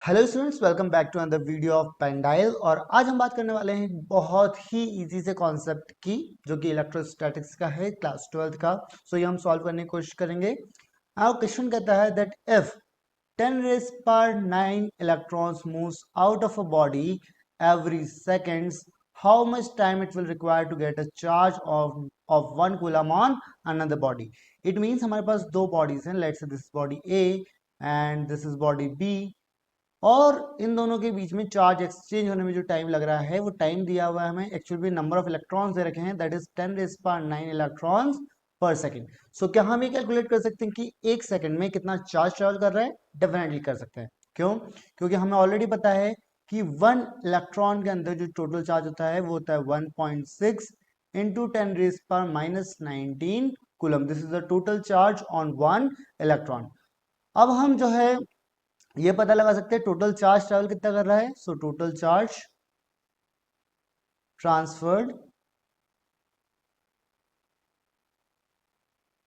Hello students, welcome back to another video of पेंडाइल। और आज हम बात करने वाले हैं बहुत ही इजी से कॉन्सेप्ट की, जो कि इलेक्ट्रोस्टैटिक्स का है, क्लास 12th का। सो ये हम सॉल्व करने की कोशिश करेंगे। अब क्वेश्चन कहता है that if 10 raised per 9 electrons moves out of a body every seconds, how much time it will require to get a charge of 1 coulomb on another body? It means हमारे पास दो bodies हैं, let's say this body A and this is body B, और इन दोनों के बीच में charge exchange होने में जो टाइम लग रहा है वो टाइम दिया हुआ है हमें। एक्चुअली में नंबर ऑफ इलेक्ट्रॉन्स दे रखे हैं, that is 10 raise power 9 electrons पर सेकंड। सो क्या हम ये कैलकुलेट कर सकते हैं कि एक सेकंड में कितना चार्ज ट्रेवल कर रहा है? डेफिनेटली कर सकते हैं। क्यों? क्योंकि हमें ऑलरेडी पता है कि वन इलेक्ट्रॉन के अंदर जो टोटल चार्ज होता है वो होता है 1.6 into 10 raise power minus 19 coulomb. This is the total charge on one electron. अब हम जो है ये पता लगा सकते हैं टोटल चार्ज ट्रेवल कितना कर रहा है। So total charge transferred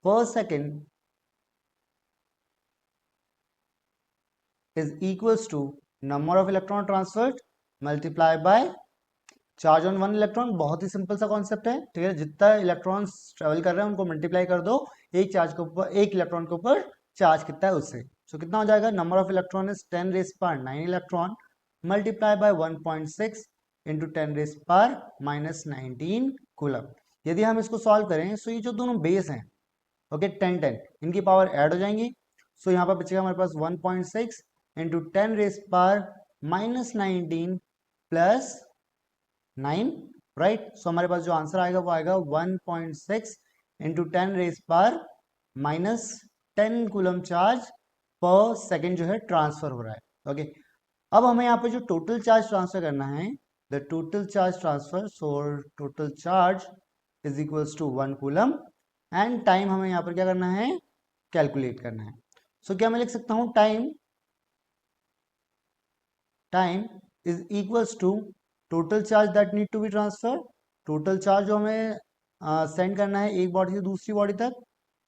per second is equals to number of electron transferred multiply by charge on one electron. बहुत ही सिंपल सा कॉन्सेप्ट है, ठीक है। जितना इलेक्ट्रॉन्स ट्रेवल कर रहे हैं उनको मल्टीप्लाई कर दो एक चार्ज के ऊपर, एक इलेक्ट्रॉन के ऊपर चार्ज कितना है उससे। सो कितना हो जाएगा? Number of electron is 10 raise power 9 electron multiply by 1.6 into 10 raise power minus 19 coulomb. यदि हम इसको सॉल्व करें सो ये जो दोनों बेस हैं, ओके, 10 10, इनकी पावर ऐड हो जाएंगी। सो यहाँ पर बचेगा हमारे पास 1.6 into 10 raise power minus 19 plus 9, right. So हमारे पास जो आंसर आएगा वो आएगा 1.6 into 10 raise power minus 10 coulomb charge per second जो है ट्रांसफर हो रहा है, ओके। अब हमें यहाँ पे जो टोटल चार्ज ट्रांसफर करना है, the total charge transfer, so total charge is equals to 1 coulomb and time हमें यहाँ पर क्या करना है? कैलकुलेट करना है। सो क्या मैं लिख सकता हूँ time is equals to total charge that need to be transfer, total charge जो हमें सेंड करना है एक बॉडी से दूसरी बॉडी तक,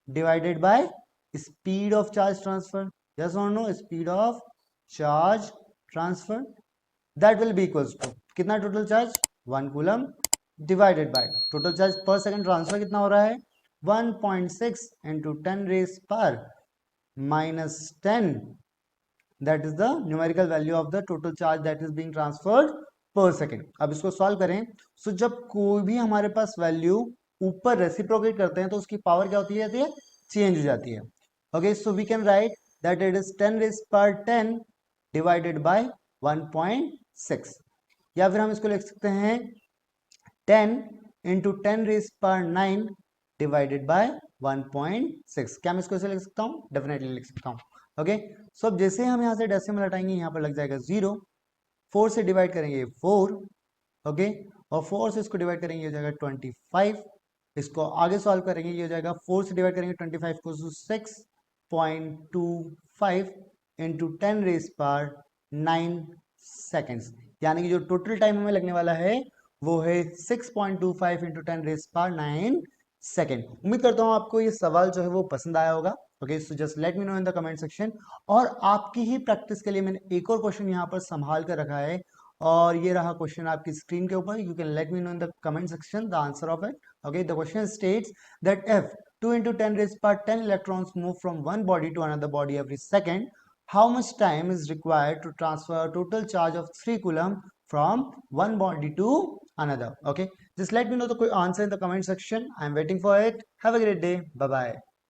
divided by speed of charge transfer. Yes और no? Speed of charge transfer that will be equals to कितना? Total charge 1 coulomb divided by total charge per second transfer कितना हो रहा है? 1.6 into 10 raise power minus 10, that is the numerical value of the total charge that is being transferred per second. अब इसको solve करें। सो जब कोई भी हमारे पास वैल्यू ऊपर रेसिप्रोकेट करते हैं तो उसकी पावर क्या होती है? चेंज हो जाती है, okay. So we can write that it is 10 raise power 10 divided by 1.6, या फिर हम इसको लिख सकते हैं 10 into 10 raise power 9 divided by 1.6। क्या मैं इसको ऐसे लिख सकता हूँ? डेफिनेटली लिख सकता हूँ, ओके। सो अब जैसे हम यहाँ से डेसिमल हटाएंगे यहाँ पर लग जाएगा 0, 4 से डिवाइड करेंगे 4, ओके, और 4 से इसको डिवाइड करेंगे हो जाएगा 25। इसको आगे सॉल्व करेंगे ये हो जाएगा 4 से डिवाइड करेंगे 25 को 6.25 इंटू 10 रेज़ पावर 9 सेकेंड्स, यानी कि जो टोटल टाइम हमें लगने वाला है वो है 6.25 इंटू 10 रेज़ पावर 9 सेकेंड। उम्मीद करता हूँ आपको ये सवाल जो है वो पसंद आया होगा, okay. So just let me know in the comment section. और आपकी ही प्रैक्टिस के लिए मैंने एक और क्वेश्चन यहाँ पर संभाल कर रखा है, और ये रहा क्वेश्चन आपकी स्क्रीन के ऊपर। You can let me know in the comment section the answer of it, okay. The question states that if 2 into 10 raised power 10 electrons move from one body to another body every second, how much time is required to transfer a total charge of 3 coulomb from one body to another? Okay, just let me know the answer in the comment section. I'm waiting for it. Have a great day. Bye bye.